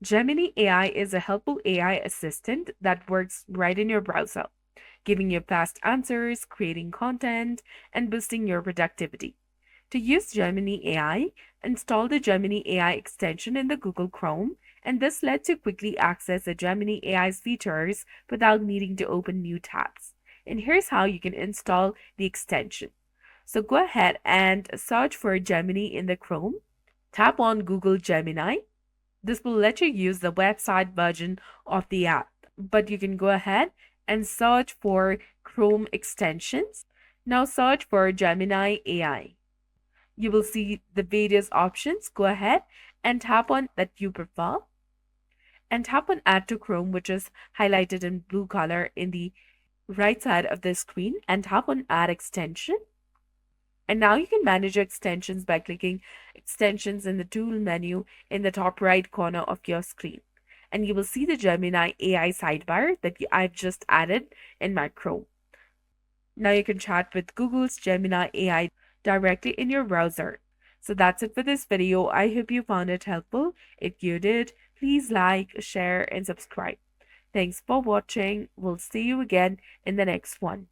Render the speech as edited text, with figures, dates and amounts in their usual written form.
Gemini AI is a helpful AI assistant that works right in your browser, giving you fast answers, creating content, and boosting your productivity. To use Gemini AI, install the Gemini AI extension in the Google Chrome, and this lets you quickly access the Gemini AI's features without needing to open new tabs. And here's how you can install the extension. So go ahead and search for Gemini in the Chrome. Tap on Google Gemini. This will let you use the website version of the app, but you can go ahead and search for Chrome extensions. Now search for Gemini AI. You will see the various options. Go ahead and tap on that you prefer and tap on Add to Chrome, which is highlighted in blue color in the right side of the screen, and tap on Add Extension. And now you can manage your extensions by clicking Extensions in the tool menu in the top right corner of your screen. And you will see the Gemini AI sidebar that I've just added in my Chrome. Now you can chat with Google's Gemini AI directly in your browser. So that's it for this video. I hope you found it helpful. If you did, please like, share, and subscribe. Thanks for watching. We'll see you again in the next one.